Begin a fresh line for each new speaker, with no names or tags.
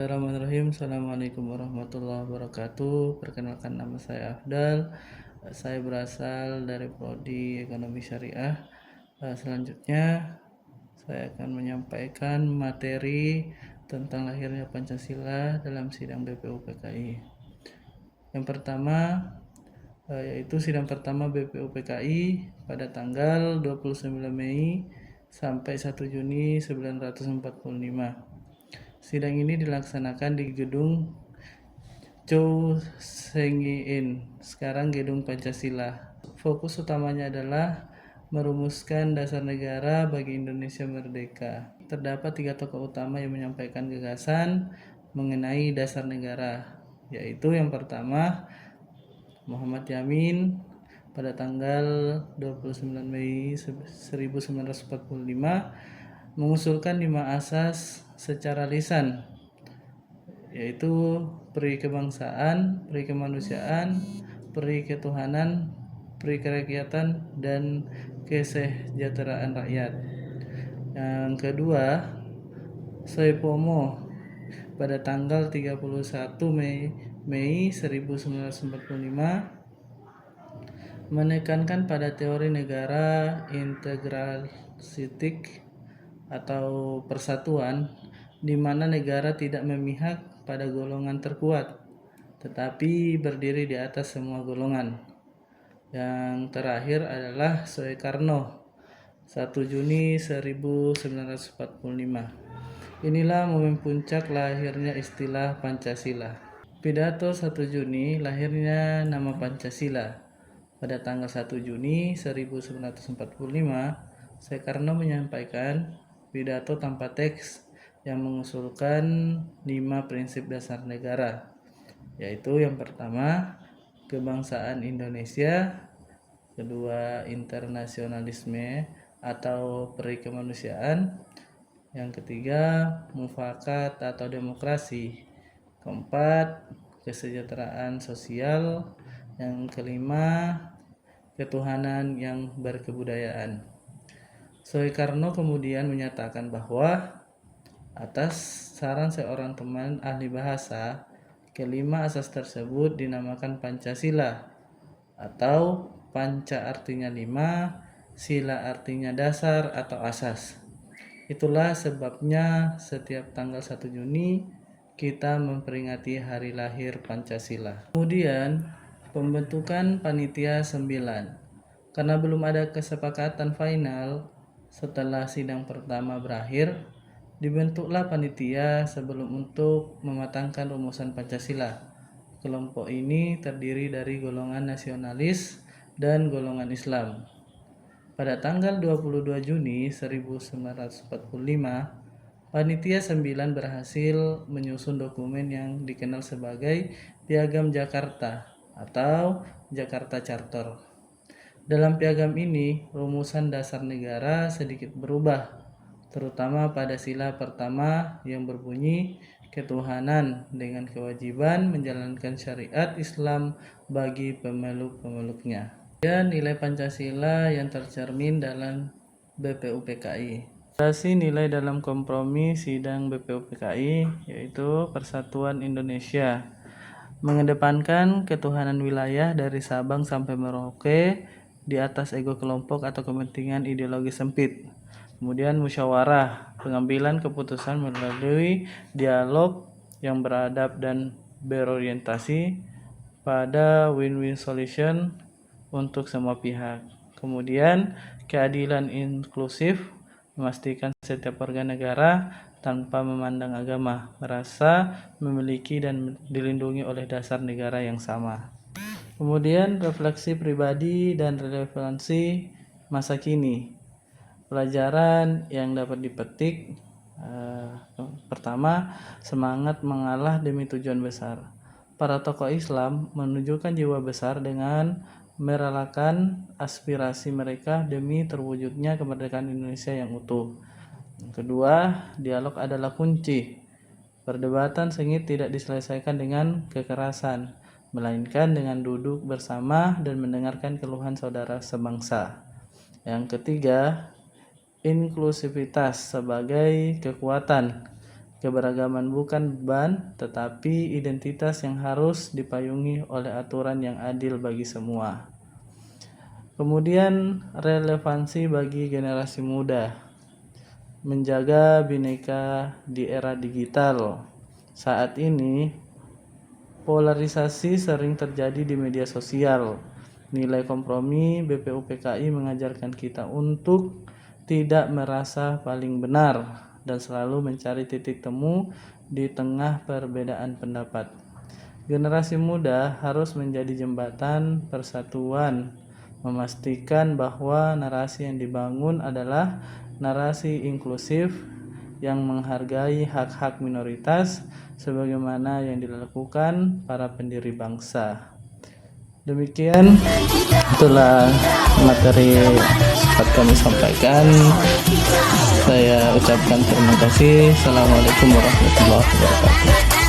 Bismillahirrahmanirrahim. Assalamualaikum warahmatullahi wabarakatuh. Perkenalkan, nama saya Afdal. Saya berasal dari Prodi Ekonomi Syariah. Selanjutnya saya akan menyampaikan materi tentang lahirnya Pancasila dalam sidang BPUPKI. Yang pertama yaitu sidang pertama BPUPKI pada tanggal 29 Mei sampai 1 Juni 1945. Sidang ini dilaksanakan di gedung Chow Seng-in, sekarang Gedung Pancasila. Fokus utamanya adalah merumuskan dasar negara bagi Indonesia merdeka. Terdapat 3 tokoh utama yang menyampaikan gagasan mengenai dasar negara, yaitu yang pertama Muhammad Yamin pada tanggal 29 Mei 1945 mengusulkan 5 asas secara lisan, yaitu peri kebangsaan, peri kemanusiaan, peri ketuhanan, peri kerakyatan, dan kesejahteraan rakyat. Yang kedua, Soepomo pada tanggal 31 Mei 1945 menekankan pada teori negara integralistik atau persatuan, di mana negara tidak memihak pada golongan terkuat, tetapi berdiri di atas semua golongan. Yang terakhir adalah Soekarno, 1 Juni 1945. Inilah momen puncak lahirnya istilah Pancasila. Pidato 1 Juni lahirnya nama Pancasila. Pada tanggal 1 Juni 1945, Soekarno menyampaikan pidato tanpa teks yang mengusulkan 5 prinsip dasar negara, yaitu yang pertama, kebangsaan Indonesia, kedua, internasionalisme atau peri kemanusiaan, yang ketiga, mufakat atau demokrasi, keempat, kesejahteraan sosial, yang kelima, ketuhanan yang berkebudayaan. Soekarno kemudian menyatakan bahwa atas saran seorang teman ahli bahasa, kelima asas tersebut dinamakan Pancasila, atau panca artinya 5, sila artinya dasar atau asas. Itulah sebabnya setiap tanggal 1 Juni kita memperingati hari lahir Pancasila. Kemudian pembentukan panitia 9. Karena belum ada kesepakatan final setelah sidang pertama berakhir, dibentuklah panitia sebelum untuk mematangkan rumusan Pancasila. Kelompok ini terdiri dari golongan nasionalis dan golongan Islam. Pada tanggal 22 Juni 1945, Panitia 9 berhasil menyusun dokumen yang dikenal sebagai Piagam Jakarta atau Jakarta Charter. Dalam piagam ini, rumusan dasar negara sedikit berubah, terutama pada sila pertama yang berbunyi ketuhanan dengan kewajiban menjalankan syariat Islam bagi pemeluk-pemeluknya. Dan nilai Pancasila yang tercermin dalam BPUPKI. Nilai dalam kompromi sidang BPUPKI yaitu Persatuan Indonesia, mengedepankan ketuhanan wilayah dari Sabang sampai Merauke di atas ego kelompok atau kepentingan ideologi sempit. Kemudian musyawarah, pengambilan keputusan melalui dialog yang beradab dan berorientasi pada win-win solution untuk semua pihak. Kemudian keadilan inklusif, memastikan setiap warga negara tanpa memandang agama merasa memiliki dan dilindungi oleh dasar negara yang sama. Kemudian refleksi pribadi dan relevansi masa kini. Pelajaran yang dapat dipetik, pertama, semangat mengalah demi tujuan besar. Para tokoh Islam menunjukkan jiwa besar dengan merelakan aspirasi mereka demi terwujudnya kemerdekaan Indonesia yang utuh. Kedua, dialog adalah kunci. Perdebatan sengit tidak diselesaikan dengan kekerasan, melainkan dengan duduk bersama dan mendengarkan keluhan saudara sebangsa. Yang ketiga, inklusivitas sebagai kekuatan. Keberagaman bukan beban, tetapi identitas yang harus dipayungi oleh aturan yang adil bagi semua. Kemudian relevansi bagi generasi muda. Menjaga bineka di era digital. Saat ini polarisasi sering terjadi di media sosial. Nilai kompromi BPUPKI mengajarkan kita untuk tidak merasa paling benar dan selalu mencari titik temu di tengah perbedaan pendapat. Generasi muda harus menjadi jembatan persatuan, memastikan bahwa narasi yang dibangun adalah narasi inklusif yang menghargai hak-hak minoritas sebagaimana yang dilakukan para pendiri bangsa. Demikian itulah materi yang dapat kami sampaikan. Saya ucapkan terima kasih. Assalamualaikum warahmatullahi wabarakatuh.